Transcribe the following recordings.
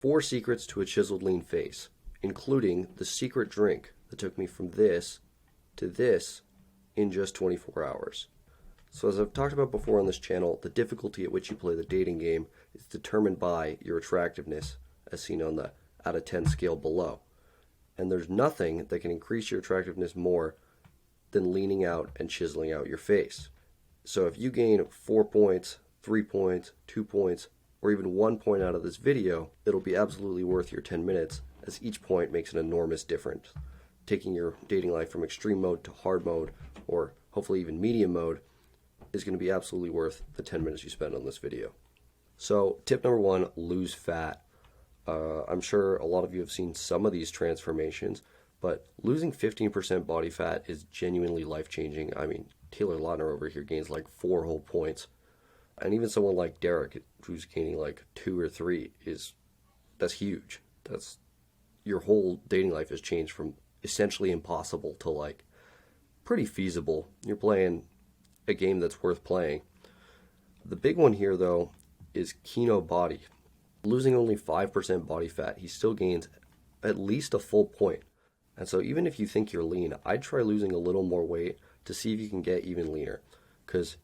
4 secrets to a chiseled lean face, including the secret drink that took me from this to this in just 24 hours. So as I've talked about before on this channel, the difficulty at which you play the dating game is determined by your attractiveness, as seen on the out of 10 scale below. And there's nothing that can increase your attractiveness more than leaning out and chiseling out your face. So if you gain 4 points, 3 points, 2 points, or even 1 point out of this video, it'll be absolutely worth your 10 minutes, as each point makes an enormous difference. Taking your dating life from extreme mode to hard mode, or hopefully even medium mode, is going to be absolutely worth the 10 minutes you spend on this video. So tip number 1, lose fat. I'm sure a lot of you have seen some of these transformations, but losing 15% body fat is genuinely life-changing. I mean, Taylor Lautner over here gains like 4 whole points. And even someone like Derek, who's gaining like 2 or 3, that's huge. That's your whole dating life has changed from essentially impossible to like pretty feasible. You're playing a game that's worth playing. The big one here though is Kino body. Losing only 5% body fat, he still gains at least a full point. And so even if you think you're lean, I'd try losing a little more weight to see if you can get even leaner, because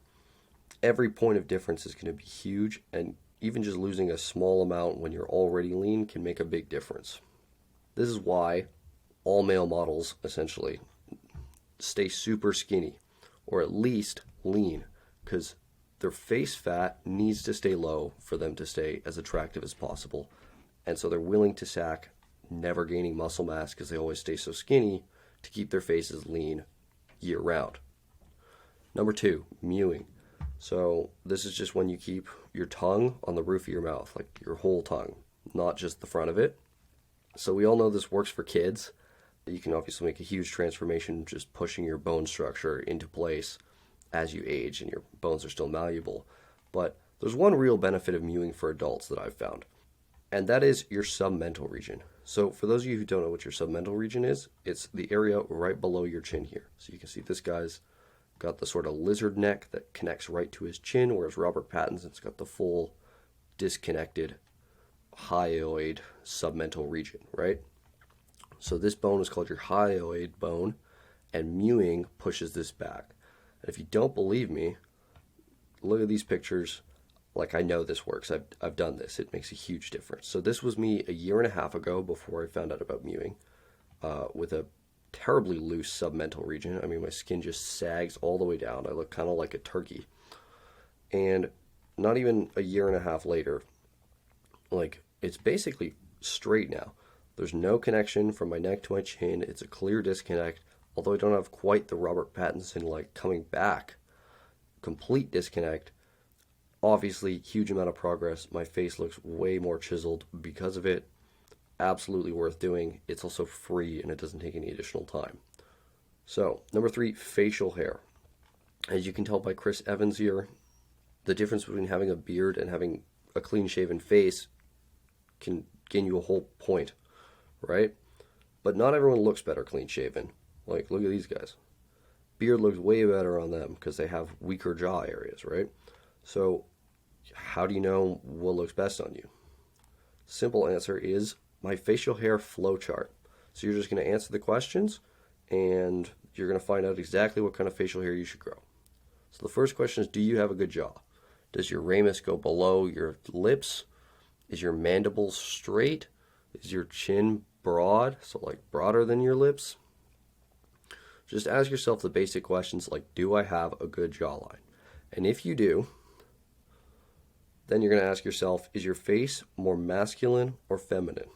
every point of difference is going to be huge, and even just losing a small amount when you're already lean can make a big difference. This is why all male models essentially stay super skinny, or at least lean, because their face fat needs to stay low for them to stay as attractive as possible. And so they're willing to sack never gaining muscle mass because they always stay so skinny to keep their faces lean year round. Number 2, mewing. So this is just when you keep your tongue on the roof of your mouth, like your whole tongue, not just the front of it. So we all know this works for kids. You can obviously make a huge transformation just pushing your bone structure into place as you age and your bones are still malleable. But there's one real benefit of mewing for adults that I've found, and that is your submental region. So for those of you who don't know what your submental region is, it's the area right below your chin here. So you can see this guy's got the sort of lizard neck that connects right to his chin, whereas Robert Pattinson's got the full disconnected hyoid submental region, right? So this bone is called your hyoid bone, and mewing pushes this back. And if you don't believe me, look at these pictures. Like, I know this works. I've done this. It makes a huge difference. So this was me a year and a half ago before I found out about mewing, with a terribly loose submental region. I mean, my skin just sags all the way down. I look kind of like a turkey. And not even a year and a half later, like, it's basically straight now. There's no connection from my neck to my chin. It's a clear disconnect, although I don't have quite the Robert Pattinson, like, coming back. Complete disconnect. Obviously, huge amount of progress. My face looks way more chiseled because of it. Absolutely worth doing. It's also free and it doesn't take any additional time. So, number 3, facial hair. As you can tell by Chris Evans here, the difference between having a beard and having a clean-shaven face can gain you a whole point, right? But not everyone looks better clean-shaven. Like, look at these guys. Beard looks way better on them because they have weaker jaw areas, right? So, how do you know what looks best on you? Simple answer is my facial hair flow chart. So you're just going to answer the questions, and you're going to find out exactly what kind of facial hair you should grow. So the first question is, do you have a good jaw? Does your ramus go below your lips? Is your mandible straight? Is your chin broad, so like broader than your lips? Just ask yourself the basic questions like, do I have a good jawline? And if you do, then you're going to ask yourself, is your face more masculine or feminine?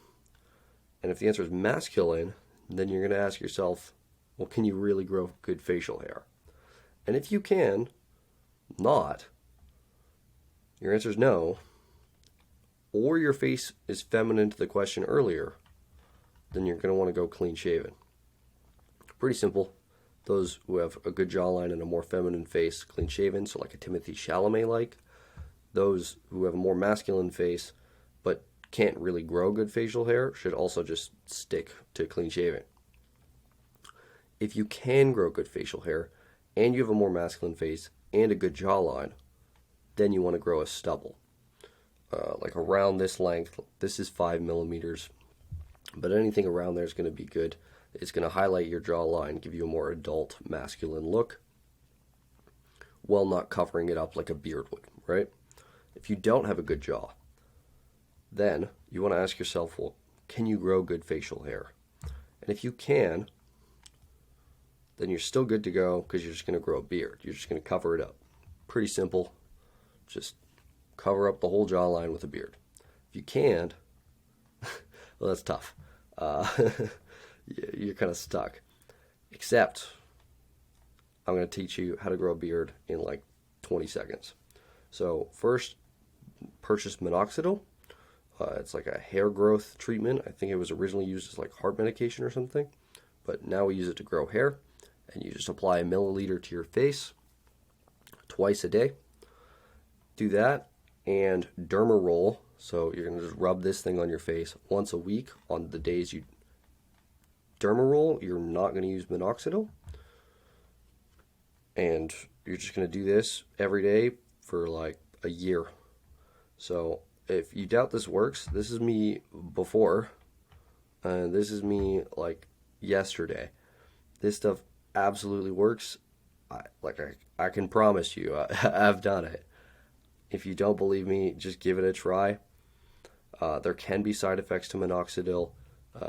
And if the answer is masculine, then you're going to ask yourself, well, can you really grow good facial hair? And if you can not, your answer is no, or your face is feminine to the question earlier, then you're going to want to go clean shaven. Pretty simple. Those who have a good jawline and a more feminine face, clean shaven, so like a Timothy Chalamet like. Those who have a more masculine face but can't really grow good facial hair should also just stick to clean shaven. If you can grow good facial hair and you have a more masculine face and a good jawline, then you want to grow a stubble. like around this length. This is 5 millimeters, but anything around there is going to be good. It's going to highlight your jawline, give you a more adult, masculine look, while not covering it up like a beard would, right? If you don't have a good jaw, then you want to ask yourself, well, can you grow good facial hair? And if you can, then you're still good to go, because you're just going to grow a beard. You're just going to cover it up. Pretty simple. Just cover up the whole jawline with a beard. If you can't, well, that's tough. You're kind of stuck. Except, I'm going to teach you how to grow a beard in like 20 seconds. So first, purchase minoxidil. It's like a hair growth treatment. I think it was originally used as like heart medication or something, but now we use it to grow hair. And you just apply a milliliter to your face twice a day. Do that, and derma roll. So you're going to just rub this thing on your face once a week on the days you derma roll. You're not going to use minoxidil. And you're just going to do this every day for like a year. So if you doubt this works, this is me before, and this is me like yesterday. This stuff absolutely works. I can promise you, I've done it. If you don't believe me, just give it a try. There can be side effects to minoxidil,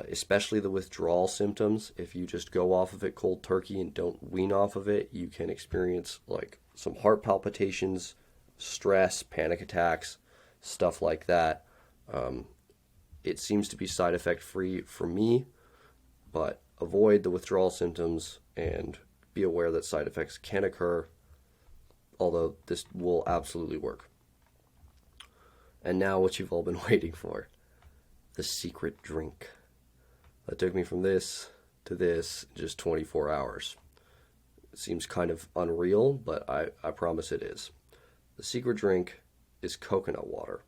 especially the withdrawal symptoms. If you just go off of it cold turkey and don't wean off of it, you can experience like some heart palpitations, stress, panic attacks, stuff like that. It seems to be side effect free for me, but avoid the withdrawal symptoms and be aware that side effects can occur, although this will absolutely work. And now what you've all been waiting for, the secret drink. That took me from this to this in just 24 hours. It seems kind of unreal, but I promise it is. The secret drink is coconut water.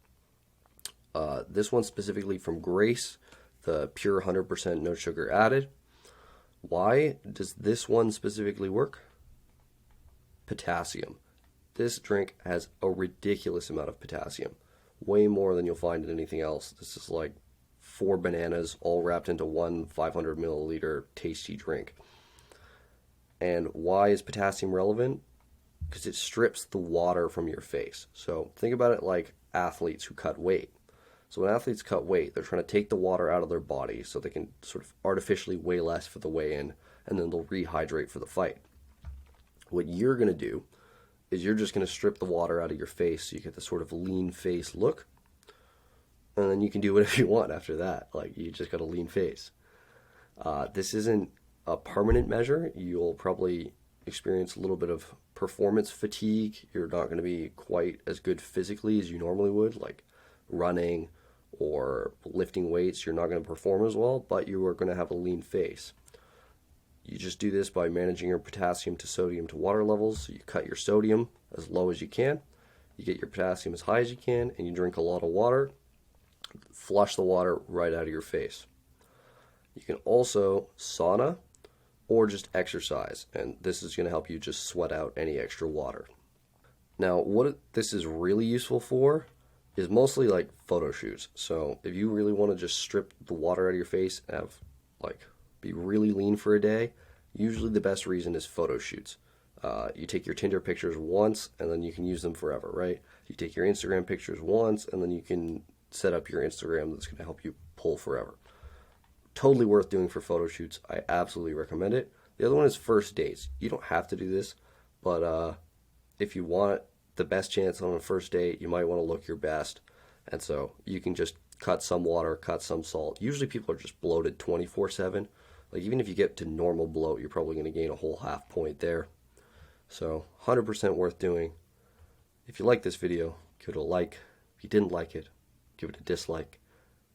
This one specifically from Grace, the pure 100% no sugar added. Why does this one specifically work? Potassium. This drink has a ridiculous amount of potassium. Way more than you'll find in anything else. This is like 4 bananas all wrapped into one 500 milliliter tasty drink. And why is potassium relevant? Because it strips the water from your face. So think about it like athletes who cut weight. So when athletes cut weight, they're trying to take the water out of their body so they can sort of artificially weigh less for the weigh-in, and then they'll rehydrate for the fight. What you're going to do is you're just going to strip the water out of your face so you get this sort of lean face look, and then you can do whatever you want after that. Like, you just got a lean face. This isn't a permanent measure. You'll probably experience a little bit of performance fatigue. You're not going to be quite as good physically as you normally would, like running or lifting weights. You're not going to perform as well, but you are going to have a lean face. You just do this by managing your potassium to sodium to water levels. So you cut your sodium as low as you can, you get your potassium as high as you can, and you drink a lot of water. Flush the water right out of your face. You can also sauna or just exercise, and this is going to help you just sweat out any extra water. Now, what this is really useful for is mostly like photo shoots. So if you really want to just strip the water out of your face and have be really lean for a day, usually the best reason is photo shoots. You take your Tinder pictures once and then you can use them forever, right? You take your Instagram pictures once and then you can set up your Instagram that's going to help you pull forever. Totally worth doing for photo shoots. I absolutely recommend it. The other one is first dates. You don't have to do this, but if you want the best chance on a first date, you might want to look your best. And so you can just cut some water, cut some salt. Usually people are just bloated 24/7. Like, even if you get to normal bloat, you're probably going to gain a whole half point there. So 100% worth doing. If you like this video, give it a like. If you didn't like it, give it a dislike.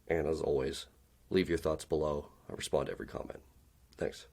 And as always, leave your thoughts below. I respond to every comment. Thanks.